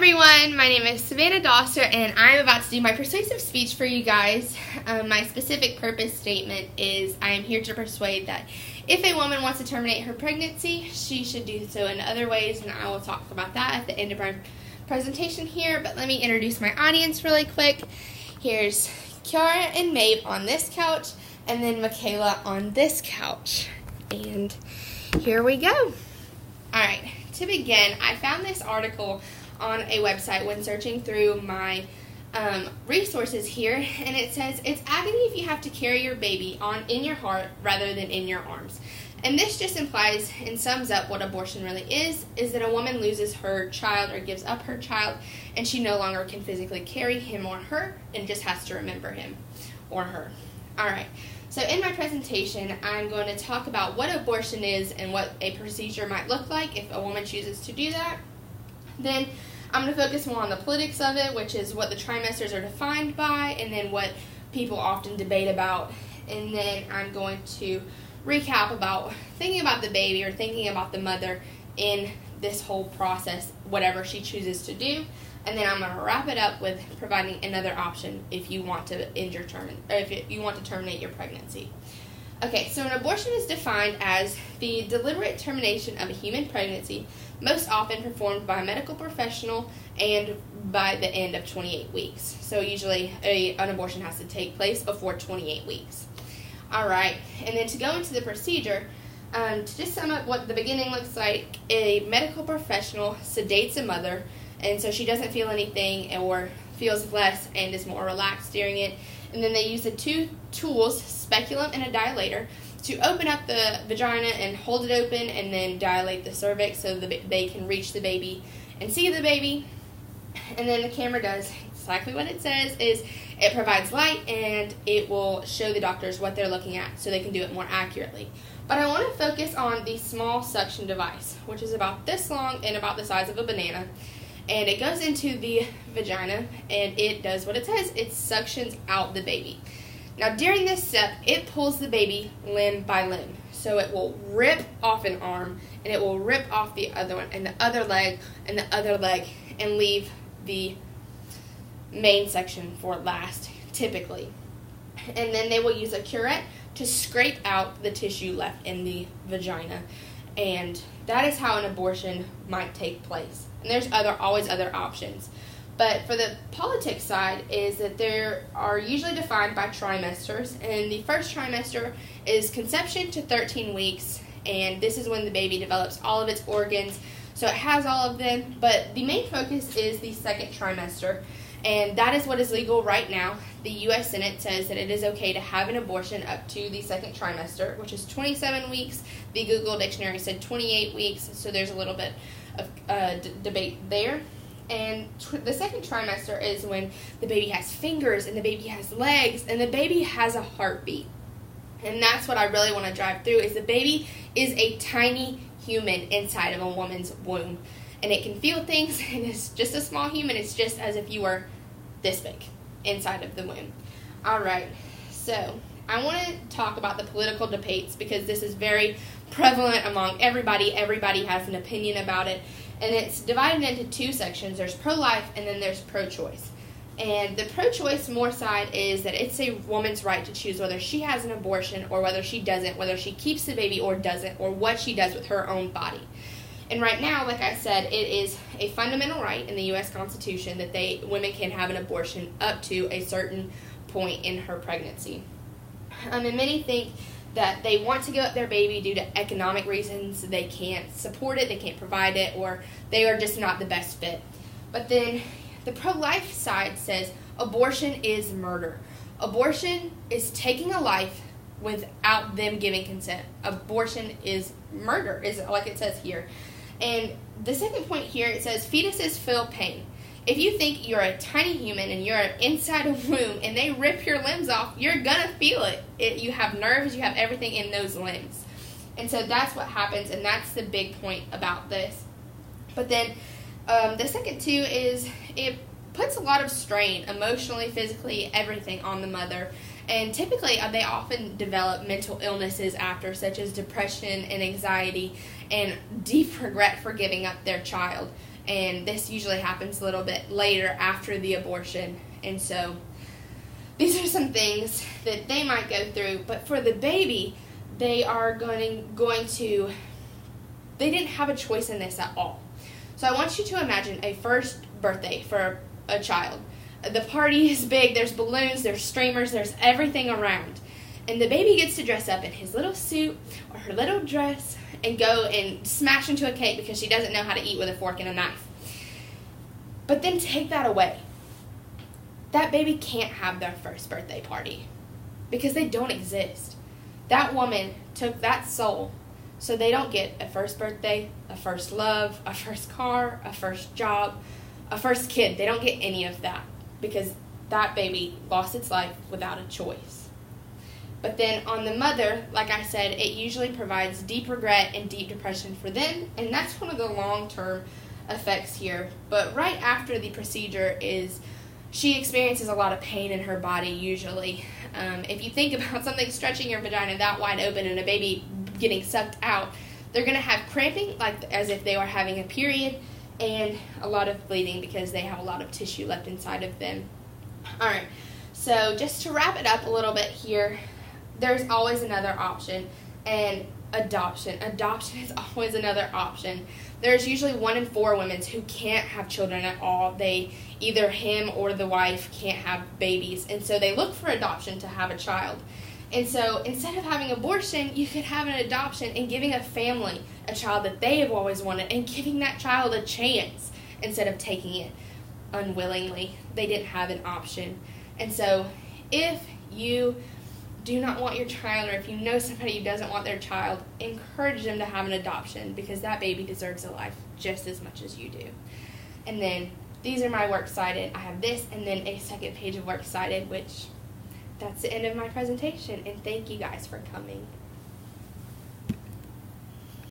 everyone, my name is Savannah Dosser and I'm about to do my persuasive speech for you guys. My specific purpose statement is I am here to persuade that if a woman wants to terminate her pregnancy, she should do so in other ways, and I will talk about that at the end of my presentation here. But let me introduce my audience really quick. Here's Kiara and Maeve on this couch, and then Michaela on this couch. And here we go. Alright, to begin, I found this article on a website when searching through my resources here, and it says it's agony if you have to carry your baby in your heart rather than in your arms. And this just implies and sums up what abortion really is that a woman loses her child or gives up her child, and she no longer can physically carry him or her and just has to remember him or her. Alright, so in my presentation, I'm going to talk about what abortion is and what a procedure might look like if a woman chooses to do that. Then I'm going to focus more on the politics of it, which is what the trimesters are defined by, and then what people often debate about. And then I'm going to recap about thinking about the baby or thinking about the mother in this whole process, whatever she chooses to do. And then I'm going to wrap it up with providing another option if you want to you want to terminate your pregnancy. Okay, so an abortion is defined as the deliberate termination of a human pregnancy, most often performed by a medical professional and by the end of 28 weeks. So usually an abortion has to take place before 28 weeks. Alright, and then to go into the procedure, to just sum up what the beginning looks like, a medical professional sedates a mother, and so she doesn't feel anything or feels less and is more relaxed during it. And then they use the two tools, speculum and a dilator, to open up the vagina and hold it open and then dilate the cervix so they can reach the baby and see the baby. And then the camera does exactly what it says, is it provides light and it will show the doctors what they're looking at so they can do it more accurately. But I want to focus on the small suction device, which is about this long and about the size of a banana. And it goes into the vagina, and it does what it says. It suctions out the baby. Now, during this step, it pulls the baby limb by limb. So it will rip off an arm, and it will rip off the other one, and the other leg, and the other leg, and leave the main section for last, typically. And then they will use a curette to scrape out the tissue left in the vagina. And that is how an abortion might take place. And there's always other options. But for the politics side is that there are usually defined by trimesters. And the first trimester is conception to 13 weeks. And this is when the baby develops all of its organs. So it has all of them. But the main focus is the second trimester. And that is what is legal right now. The U.S. Senate says that it is okay to have an abortion up to the second trimester, which is 27 weeks. The Google Dictionary said 28 weeks, so there's a little bit of debate there. And the second trimester is when the baby has fingers, and the baby has legs, and the baby has a heartbeat. And that's what I really want to drive through, is the baby is a tiny human inside of a woman's womb. And it can feel things, and it's just a small human. It's just as if you were this big inside of the womb. Alright, so I want to talk about the political debates because this is very prevalent among everybody. Everybody has an opinion about it. And it's divided into two sections. There's pro-life and then there's pro-choice. And the pro-choice more side is that it's a woman's right to choose whether she has an abortion or whether she doesn't, whether she keeps the baby or doesn't, or what she does with her own body. And right now, like I said, it is a fundamental right in the U.S. Constitution that women can have an abortion up to a certain point in her pregnancy. And many think that they want to give up their baby due to economic reasons. They can't support it, they can't provide it, or they are just not the best fit. But then the pro-life side says abortion is murder. Abortion is taking a life without them giving consent. Abortion is murder, is like it says here. And the second point here, it says fetuses feel pain. If you think you're a tiny human and you're inside a womb and they rip your limbs off, you're going to feel it. You have nerves, you have everything in those limbs. And so that's what happens, and that's the big point about this. But then the second two is it puts a lot of strain, emotionally, physically, everything on the mother. And typically, they often develop mental illnesses after, such as depression and anxiety and deep regret for giving up their child. and this usually happens a little bit later after the abortion. And so these are some things that they might go through, but for the baby, they are going to, they didn't have a choice in this at all. So I want you to imagine a first birthday for a child. The party is big, there's balloons, there's streamers, there's everything around. And the baby gets to dress up in his little suit or her little dress and go and smash into a cake because she doesn't know how to eat with a fork and a knife. But then take that away. That baby can't have their first birthday party because they don't exist. That woman took that soul, so they don't get a first birthday, a first love, a first car, a first job, a first kid. They don't get any of that because that baby lost its life without a choice. But then on the mother, like I said, it usually provides deep regret and deep depression for them, and that's one of the long-term effects here. But right after the procedure is she experiences a lot of pain in her body usually. If you think about something stretching your vagina that wide open and a baby getting sucked out, they're going to have cramping, like as if they were having a period, and a lot of bleeding because they have a lot of tissue left inside of them. Alright, so just to wrap it up a little bit here, there's always another option, and adoption. Adoption is always another option. There's usually 1 in 4 women who can't have children at all. They, either him or the wife, can't have babies, and so they look for adoption to have a child. And so instead of having abortion, you could have an adoption and giving a family a child that they have always wanted and giving that child a chance instead of taking it unwillingly. They didn't have an option. And so if you do not want your child, or if you know somebody who doesn't want their child, encourage them to have an adoption because that baby deserves a life just as much as you do. And then these are my works cited. I have this and then a second page of works cited, which that's the end of my presentation, and thank you guys for coming.